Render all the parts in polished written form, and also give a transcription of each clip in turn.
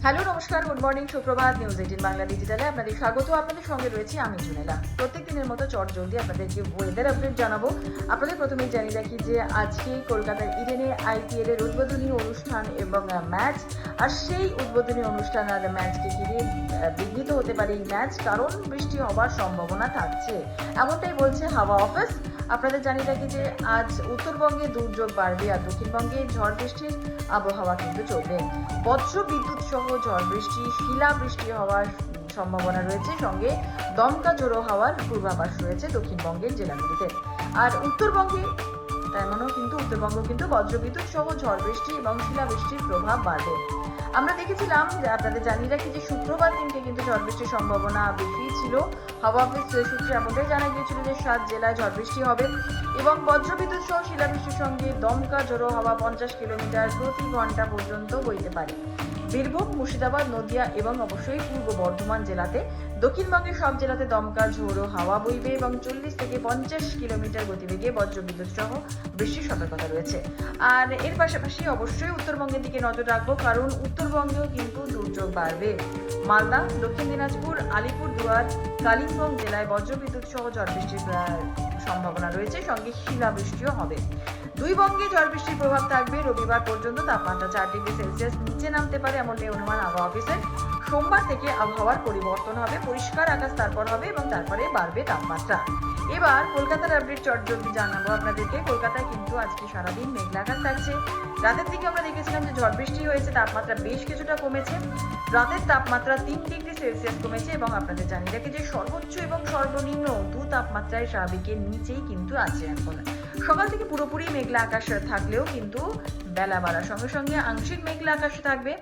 Hello, নমস্কার, good morning, সুপ্রভাত। News 18 Bangla ডিজিটালে আপনাদের স্বাগত। আপনাদের সঙ্গে রয়েছি আমি জুনেলা। প্রত্যেক দিনের মতো চটজলদি আপনাদেরকে ওয়েদার আপডেট জানাবো। আপনাদের প্রথমেই জানিয়ে রাখি যে আজকে কলকাতার ইডেনে আইপিএল এর উদ্বোধনী অনুষ্ঠান এবং ম্যাচ। আর সেই উদ্বোধনী অনুষ্ঠান আর ম্যাচকে ঘিরে বিঘ্নিত হতে পারে এই ম্যাচ, কারণ বৃষ্টি হওয়ার সম্ভাবনা থাকছে, এমনটাই বলছে হাওয়া অফিস। আপনাদের জানিয়ে রাখি যে আজ উত্তরবঙ্গে দুর্যোগ বাড়বে আর দক্ষিণবঙ্গে ঝড় বৃষ্টির আবহাওয়া কিন্তু চলবে। বজ্র বিদ্যুৎ সহ ঝড় বৃষ্টি, শিলা বৃষ্টি হওয়ার সম্ভাবনা রয়েছে, সঙ্গে দমকা ঝোড়ো হাওয়ার পূর্বাভাস রয়েছে দক্ষিণবঙ্গের জেলাগুলিতে। আর উত্তরবঙ্গে তেমনও কিন্তু উত্তরবঙ্গ কিন্তু বজ্রবিদ্যুৎ সহ ঝড় বৃষ্টি এবং শিলা বৃষ্টির প্রভাব বাড়বে। আমরা দেখেছিলাম যে আপনাদের জানিয়ে রাখি যে শুক্রবার দিনকে কিন্তু ঝড় বৃষ্টির সম্ভাবনা বেশি ছিল। হাওয়া অফিস সূত্রে এমনটাই জানা গিয়েছিল যে 7 জেলায় ঝড় বৃষ্টি হবে এবং বজ্রবিদ্যুৎ সহ শিলাবৃষ্টির সঙ্গে দমকা ঝোড়ো হাওয়া 50 কিলোমিটার প্রতি ঘন্টা পর্যন্ত বইতে পারে। বীরভূম, মুর্শিদাবাদ, নদিয়া এবং অবশ্যই পূর্ব বর্ধমান জেলাতে, দক্ষিণবঙ্গের সব জেলাতে দমকা ঝোড়ো হাওয়া বইবে এবং 40 থেকে 50 কিলোমিটার গতিবেগে বজ্রবিদ্যুৎ সহ বৃষ্টির সতর্কতা রয়েছে। আর এর পাশাপাশি অবশ্যই উত্তরবঙ্গের দিকে নজর রাখবো, কারণ উত্তরবঙ্গেও কিন্তু দুর্যোগ বাড়বে। মালদা, দক্ষিণ দিনাজপুর, আলিপুরদুয়ার, কালিম্পং জেলায় বজ্রবিদ্যুৎ সহ ঝড় বৃষ্টির সম্ভাবনা রয়েছে, সঙ্গে শিলাবৃষ্টিও হবে। দুই বঙ্গে ঝড় বৃষ্টির প্রভাব থাকবে। রবিবার পর্যন্ত তাপমাত্রা 4 ডিগ্রি সেলসিয়াস নিচে নামতে পারে, এমনটাই অনুমান আবহাওয়া অফিসের। সোমবার থেকে আবহাওয়ার পরিবর্তন হবে, পরিষ্কার আকাশ তারপর হবে এবং তারপরে বাড়বে তাপমাত্রা। এবার কলকাতার আপডেট চটজলদি জানাবো আপনাদেরকে। কলকাতায় কিন্তু আজকে সারাদিন মেঘলা আকাশ থাকছে। রাতের দিকে আমরা দেখেছিলাম যে ঝড় বৃষ্টি হয়েছে, তাপমাত্রা বেশ কিছুটা কমেছে। রাতের তাপমাত্রা 3 ডিগ্রি সেলসিয়াস কমেছে এবং আপনাদের জানিয়ে রাখি যে সর্বোচ্চ এবং সর্বনিম্ন দু তাপমাত্রায় স্বাভাবিকের নিচেই কিন্তু আছে এখন। সকাল থেকে পুরোপুরি মেঘলা আকাশ থাকলেও কিন্তু বেলা বাড়ার সঙ্গে সঙ্গে আংশিক মেঘলা আকাশ থাকবে,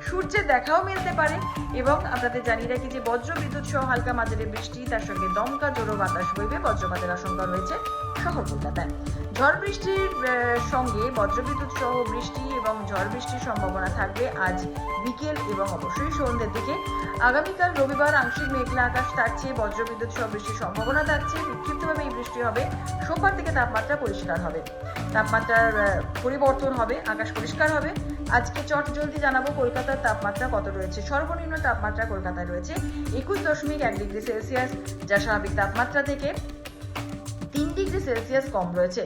সূর্যের দেখাও মিলতে পারে এবং আপনাদের জানিয়ে রাখি যে বজ্র বিদ্যুৎ সহ হালকা মাঝারি বৃষ্টি, তার সঙ্গে দমকা ঝোড়ো বাতাস বইবে। বজ্রপাতের আশঙ্কা রয়েছে শহর কলকাতায়। ঝড় বৃষ্টির সঙ্গে বজ্রবিদ্যুৎ সহ বৃষ্টি এবং ঝড় বৃষ্টির সম্ভাবনা থাকবে আজ বিকেল এবং অবশ্যই সন্ধ্যের দিকে। আগামীকাল রবিবার আংশিক মেঘলা আকাশ থাকছে, বজ্রবিদ্যুৎ সহ বৃষ্টির সম্ভাবনা থাকছে, বিক্ষিপ্তভাবে এই বৃষ্টি হবে। সোমবার থেকে তাপমাত্রা পরিষ্কার হবে, তাপমাত্রার পরিবর্তন হবে, আকাশ পরিষ্কার হবে। আজকে চটজলদি জানাবো কলকাতার তাপমাত্রা কত রয়েছে। সর্বনিম্ন তাপমাত্রা কলকাতায় রয়েছে 21.1 ডিগ্রি সেলসিয়াস, যা স্বাভাবিক তাপমাত্রা থেকে 3 ডিগ্রি সেলসিয়াস কম রয়েছে।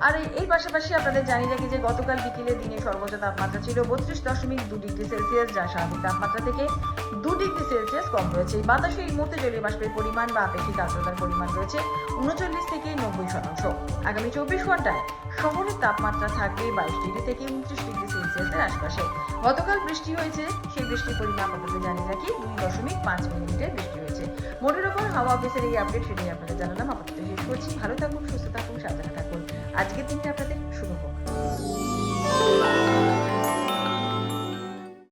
আর এই পাশাপাশি আপনাদের জানিয়ে রাখি যে গতকাল বিকেলের দিনে সর্বোচ্চ তাপমাত্রা ছিল 32.2 ডিগ্রি সেলসিয়াস, যা স্বাভাবিক তাপমাত্রা থেকে 2 ডিগ্রি সেলসিয়াস কম রয়েছে। বাতাসে এই মুহূর্তে জলীয় বাষ্পের পরিমাণ বা আপেক্ষিক আর্দ্রতার পরিমাণ রয়েছে 39 থেকে 90%। আগামী 24 ঘন্টায় শহরের তাপমাত্রা থাকবে 22 ডিগ্রি থেকে 29 ডিগ্রি সেলসিয়াসের আশপাশে। গতকাল বৃষ্টি হয়েছে, সেই বৃষ্টির পরিমাণ আপনাদের জানিয়ে রাখি 2.5 মিলিমিটার বৃষ্টি হয়েছে। মোটের ওপর হাওয়া অফিসের এই আপডেট সেটাই আপনাদের জানালাম। আপাতত শেষ করছি। ভালো থাকুন, সুস্থ থাকুন, সাবধানে থাকুন। আজকের দিনটা আপনাদের